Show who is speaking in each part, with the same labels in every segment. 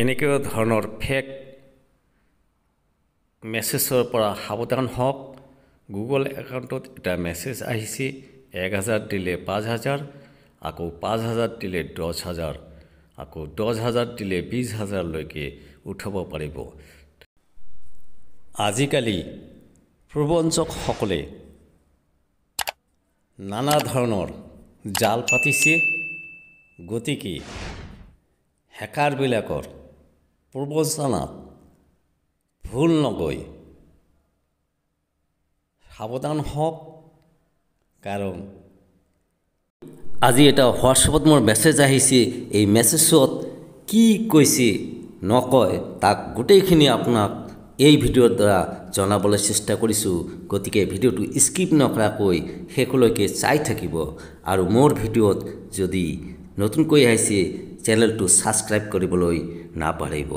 Speaker 1: এনেকুৱা ধৰণৰ ফেক মেছেজৰ পৰা সাৱধান হওক। গুগল একাউণ্টত এটা মেছেজ আহিছে 1000 দিলে 5000, আকৌ 5000 দিলে 10000, আকৌ 10000 দিলে 20000 লৈকে উঠাব পাৰিব। আজিকালি প্ৰবঞ্চকসকলে নানা ধৰণৰ জাল পাতিছে। গতিকে হেকাৰবিলাকৰ প্ৰবঞ্চনাত ভুল নগৈ সাৱধান হওক। কাৰণ আজি এটা হোৱাটছএপত মোৰ মেছেজ আহিছে। এই মেছেজত কি কৈছে নকয় তাক গোটেইখিনি আপোনাক এই ভিডিঅ'ৰ দ্বাৰা জনাবলৈ চেষ্টা কৰিছোঁ। গতিকে ভিডিঅ'টো স্কিপ নকৰাকৈ শেষলৈকে চাই থাকিব। আৰু মোৰ ভিডিঅ'ত যদি নতুনকৈ আহিছে চেনেলটো ছাবস্ক্ৰাইব কৰিবলৈ নাপাহৰিব।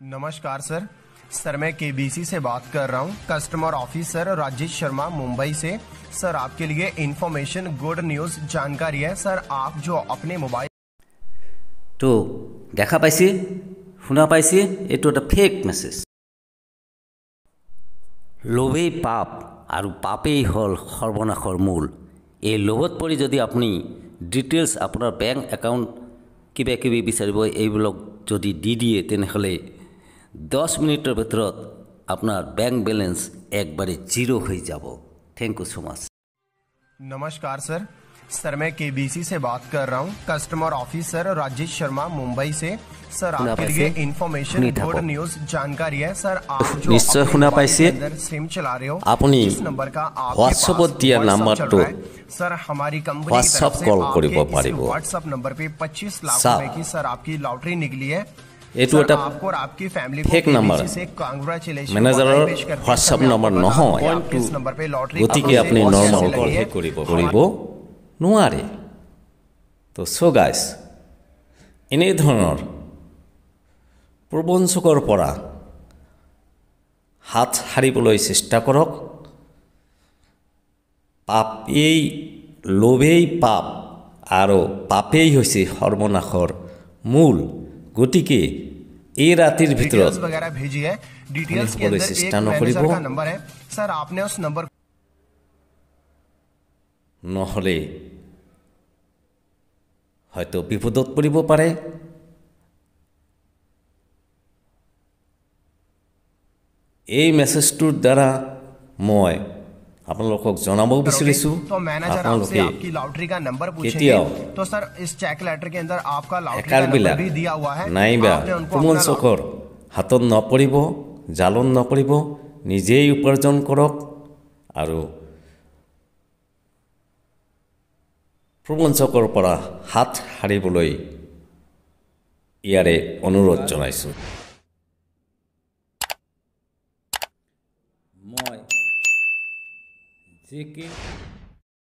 Speaker 2: नमस्कार सर मैं केबीसी से बात कर रहा हूँ। कस्टमर ऑफिसर राजेश शर्मा मुंबई से। सर आपके लिए इंफॉर्मेशन गुड न्यूज़ जानकारी है। सर आप जो अपने मोबाइल
Speaker 1: तो দেখা পাইছে শুনা পাইছে এইটো এটা ফেক মেছেজ। লোভেই পাপ আৰু পাপেই হ'ল সৰ্বনাশৰ মূল। এই লোভত পৰি যদি আপুনি ডিটেইলছ আপোনাৰ বেংক একাউণ্ট কিবা কিবি বিচাৰিব এইবিলাক যদি দি দিয়ে তেনেহ'লে 10 মিনিটৰ ভিতৰত আপোনাৰ বেংক বেলেন্স একবারে জিরো হয়ে যাব। থ্যাংক ইউ সো মাচ।
Speaker 2: नमस्कार सर मैं केबीसी से बात कर रहा हूँ। कस्टमर ऑफिसर राजेश शर्मा मुंबई से। सर आपके लिए इंफॉर्मेशन गुड न्यूज़ जानकारी है। सर आप जो
Speaker 1: निश्चय শুনা পাইছে
Speaker 2: सिम चला रहे हो
Speaker 1: আপুনি
Speaker 2: इस नंबर का
Speaker 1: হোৱাটছএপত দিয়া নাম্বাৰটো
Speaker 2: सर हमारी कंपनी
Speaker 1: व्हाट्सएप कॉल करिब पारिब।
Speaker 2: व्हाट्सएप नंबर पे 25 लाख
Speaker 1: साहब।
Speaker 2: रुपए की सर आपकी लॉटरी निकली है।
Speaker 1: এইটো এটা
Speaker 2: आपको और आपकी फैमिली
Speaker 1: ফেক নাম্বাৰ। মেনেজাৰৰ হোৱাটছএপ নম্বৰ নহয়।
Speaker 2: इस नंबर पे लॉटरी
Speaker 1: গতিকে আপুনি নৰ্মাল কল কৰিব নোৱাৰে। তো সো গাইস এনে ধৰণৰ প্ৰবঞ্চকৰ পৰা হাত সাৰিবলৈ চেষ্টা কৰক। পাপেই লোভেই পাপ আৰু পাপেই হৈছে সৰ্বনাশৰ মূল। গতিকে এই ৰাতিৰ ভিতৰত
Speaker 2: वगैरह भेजी है। डिटेल्स के अंदर एक मैनेजर का नंबर है। सर आपने उस नंबर
Speaker 1: নহলে হয়তো বিপদত পৰিব পাৰে। এই মেছেজটোৰ দ্বাৰা মই আপোনালোকক জনাব বিচাৰিছো
Speaker 2: तो मैनेजर आपसे आपकी लॉटरी का नंबर पूछेंगे।
Speaker 1: কেতিয়াও
Speaker 2: तो सर इस चेक लेटर के अंदर आपका लॉटरी का
Speaker 1: হেকাৰবিলাক
Speaker 2: नंबर भी दिया हुआ है।
Speaker 1: নাইবা
Speaker 2: आपने उनको अपना
Speaker 1: প্ৰবঞ্চকৰ হাতত নপৰিব, জালত নপৰিব। নিজেই উপাৰ্জন কৰক আৰু প্ৰবঞ্চকৰ পৰা হাত সাৰিবলৈ ইয়াৰে অনুৰোধ জনাইছোঁ। মই JK